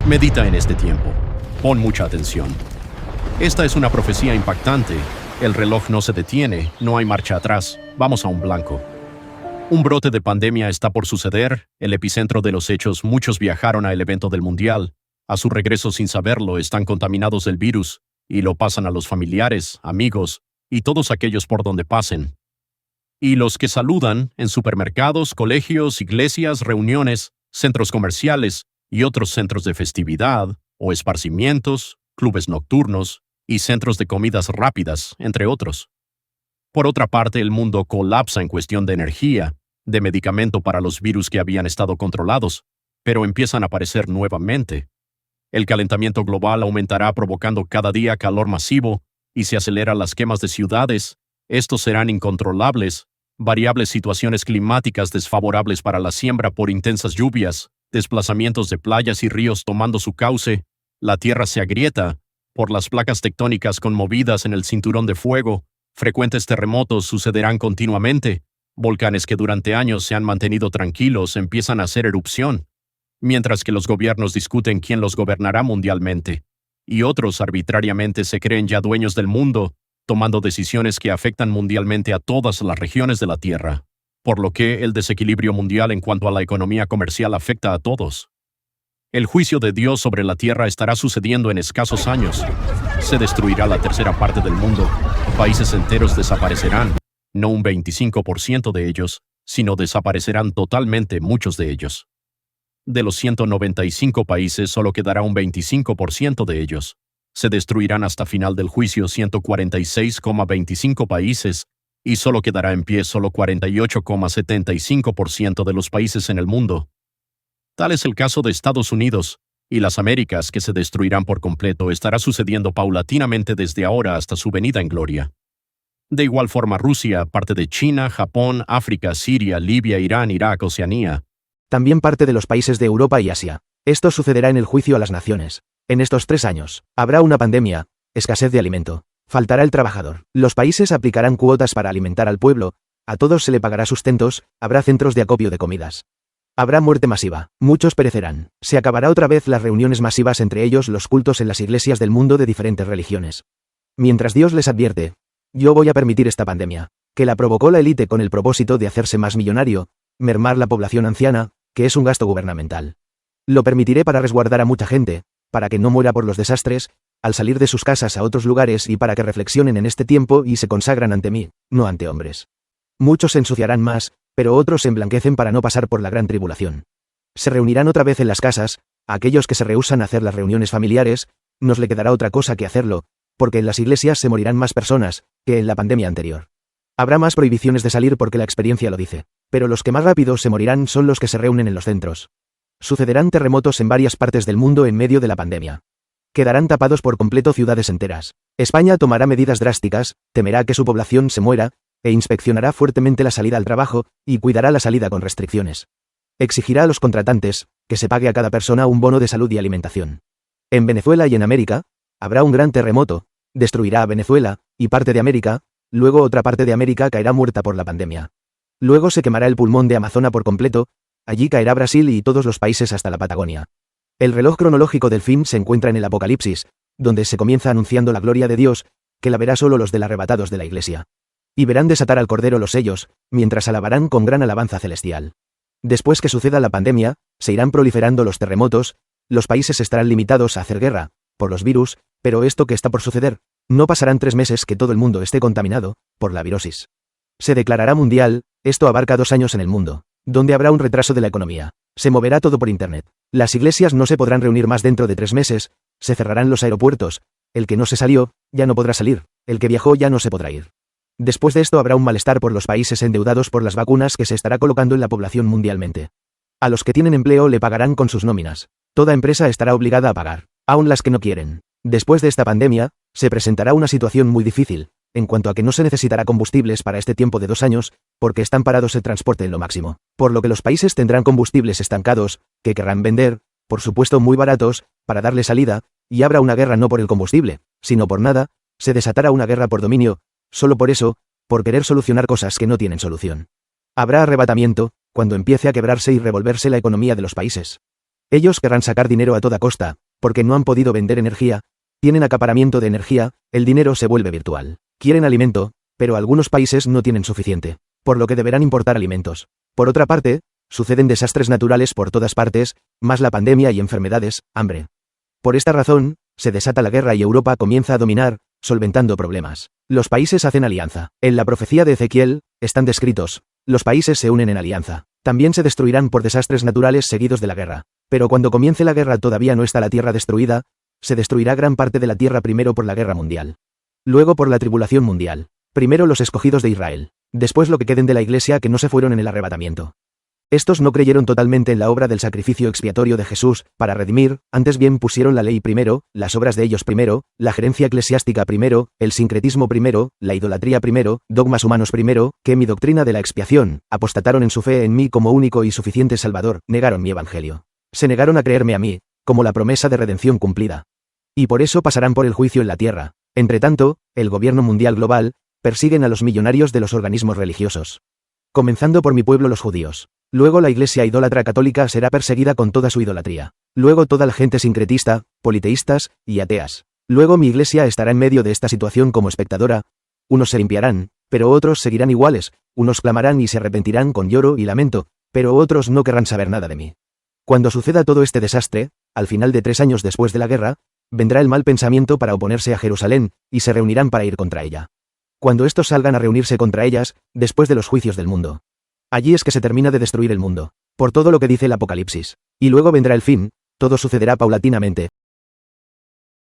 Medita en este tiempo. Pon mucha atención. Esta es una profecía impactante. El reloj no se detiene, no hay marcha atrás. Vamos a un blanco. Un brote de pandemia está por suceder, el epicentro de los hechos. Muchos viajaron al evento del Mundial. A su regreso sin saberlo, están contaminados del virus y lo pasan a los familiares, amigos y todos aquellos por donde pasen. Y los que saludan en supermercados, colegios, iglesias, reuniones, centros comerciales y otros centros de festividad o esparcimientos, clubes nocturnos y centros de comidas rápidas, entre otros. Por otra parte, el mundo colapsa en cuestión de energía, de medicamento para los virus que habían estado controlados, pero empiezan a aparecer nuevamente. El calentamiento global aumentará provocando cada día calor masivo y se aceleran las quemas de ciudades. Estos serán incontrolables, variables situaciones climáticas desfavorables para la siembra por intensas lluvias, desplazamientos de playas y ríos tomando su cauce, la tierra se agrieta por las placas tectónicas conmovidas en el cinturón de fuego, frecuentes terremotos sucederán continuamente, volcanes que durante años se han mantenido tranquilos empiezan a hacer erupción, mientras que los gobiernos discuten quién los gobernará mundialmente, y otros arbitrariamente se creen ya dueños del mundo, tomando decisiones que afectan mundialmente a todas las regiones de la Tierra, por lo que el desequilibrio mundial en cuanto a la economía comercial afecta a todos. El juicio de Dios sobre la Tierra estará sucediendo en escasos años. Se destruirá la tercera parte del mundo, países enteros desaparecerán, no un 25% de ellos, sino desaparecerán totalmente muchos de ellos. De los 195 países solo quedará un 25% de ellos. Se destruirán hasta final del juicio 146,25 países y solo quedará en pie solo 48,75% de los países en el mundo. Tal es el caso de Estados Unidos y las Américas, que se destruirán por completo. Estará sucediendo paulatinamente desde ahora hasta su venida en gloria. De igual forma, Rusia, parte de China, Japón, África, Siria, Libia, Irán, Irak, Oceanía. También parte de los países de Europa y Asia. Esto sucederá en el juicio a las naciones. En estos 3 años, habrá una pandemia, escasez de alimento, faltará el trabajador. Los países aplicarán cuotas para alimentar al pueblo, a todos se le pagará sustentos, habrá centros de acopio de comidas. Habrá muerte masiva, muchos perecerán. Se acabará otra vez las reuniones masivas, entre ellos los cultos en las iglesias del mundo de diferentes religiones. Mientras Dios les advierte, yo voy a permitir esta pandemia, que la provocó la élite con el propósito de hacerse más millonario, mermar la población anciana, que es un gasto gubernamental. Lo permitiré para resguardar a mucha gente, para que no muera por los desastres, al salir de sus casas a otros lugares y para que reflexionen en este tiempo y se consagran ante mí, no ante hombres. Muchos se ensuciarán más, pero otros se emblanquecen para no pasar por la gran tribulación. Se reunirán otra vez en las casas, a aquellos que se rehúsan a hacer las reuniones familiares, nos le quedará otra cosa que hacerlo, porque en las iglesias se morirán más personas que en la pandemia anterior. Habrá más prohibiciones de salir porque la experiencia lo dice, pero los que más rápido se morirán son los que se reúnen en los centros. Sucederán terremotos en varias partes del mundo en medio de la pandemia. Quedarán tapados por completo ciudades enteras. España tomará medidas drásticas, temerá que su población se muera, e inspeccionará fuertemente la salida al trabajo, y cuidará la salida con restricciones. Exigirá a los contratantes que se pague a cada persona un bono de salud y alimentación. En Venezuela y en América, habrá un gran terremoto, destruirá a Venezuela, y parte de América, luego otra parte de América caerá muerta por la pandemia. Luego se quemará el pulmón de Amazonas por completo, allí caerá Brasil y todos los países hasta la Patagonia. El reloj cronológico del fin se encuentra en el Apocalipsis, donde se comienza anunciando la gloria de Dios, que la verá solo los del arrebatados de la iglesia. Y verán desatar al Cordero los sellos, mientras alabarán con gran alabanza celestial. Después que suceda la pandemia, se irán proliferando los terremotos, los países estarán limitados a hacer guerra, por los virus, pero esto que está por suceder, no pasarán 3 meses que todo el mundo esté contaminado, por la virosis. Se declarará mundial, esto abarca 2 años en el mundo, donde habrá un retraso de la economía. Se moverá todo por internet. Las iglesias no se podrán reunir más dentro de 3 meses, se cerrarán los aeropuertos, el que no se salió, ya no podrá salir, el que viajó ya no se podrá ir. Después de esto habrá un malestar por los países endeudados por las vacunas que se estará colocando en la población mundialmente. A los que tienen empleo le pagarán con sus nóminas. Toda empresa estará obligada a pagar, aun las que no quieren. Después de esta pandemia, se presentará una situación muy difícil, en cuanto a que no se necesitará combustibles para este tiempo de 2 años, porque están parados el transporte en lo máximo. Por lo que los países tendrán combustibles estancados, que querrán vender, por supuesto muy baratos, para darle salida, y habrá una guerra no por el combustible, sino por nada, se desatará una guerra por dominio, solo por eso, por querer solucionar cosas que no tienen solución. Habrá arrebatamiento, cuando empiece a quebrarse y revolverse la economía de los países. Ellos querrán sacar dinero a toda costa, porque no han podido vender energía, tienen acaparamiento de energía, el dinero se vuelve virtual. Quieren alimento, pero algunos países no tienen suficiente, por lo que deberán importar alimentos. Por otra parte, suceden desastres naturales por todas partes, más la pandemia y enfermedades, hambre. Por esta razón, se desata la guerra y Europa comienza a dominar, solventando problemas. Los países hacen alianza. En la profecía de Ezequiel, están descritos, los países se unen en alianza. También se destruirán por desastres naturales seguidos de la guerra. Pero cuando comience la guerra todavía no está la tierra destruida, se destruirá gran parte de la tierra primero por la guerra mundial. Luego por la tribulación mundial. Primero los escogidos de Israel. Después lo que queden de la iglesia que no se fueron en el arrebatamiento. Estos no creyeron totalmente en la obra del sacrificio expiatorio de Jesús, para redimir, antes bien pusieron la ley primero, las obras de ellos primero, la gerencia eclesiástica primero, el sincretismo primero, la idolatría primero, dogmas humanos primero, que mi doctrina de la expiación, apostataron en su fe en mí como único y suficiente Salvador, negaron mi evangelio. Se negaron a creerme a mí, como la promesa de redención cumplida. Y por eso pasarán por el juicio en la tierra. Entre tanto, el gobierno mundial global, persiguen a los millonarios de los organismos religiosos. Comenzando por mi pueblo los judíos. Luego la iglesia idólatra católica será perseguida con toda su idolatría. Luego toda la gente sincretista, politeístas y ateas. Luego mi iglesia estará en medio de esta situación como espectadora. Unos se limpiarán, pero otros seguirán iguales. Unos clamarán y se arrepentirán con lloro y lamento, pero otros no querrán saber nada de mí. Cuando suceda todo este desastre, al final de 3 años después de la guerra, vendrá el mal pensamiento para oponerse a Jerusalén, y se reunirán para ir contra ella. Cuando estos salgan a reunirse contra ellas, después de los juicios del mundo. Allí es que se termina de destruir el mundo, por todo lo que dice el Apocalipsis. Y luego vendrá el fin, todo sucederá paulatinamente,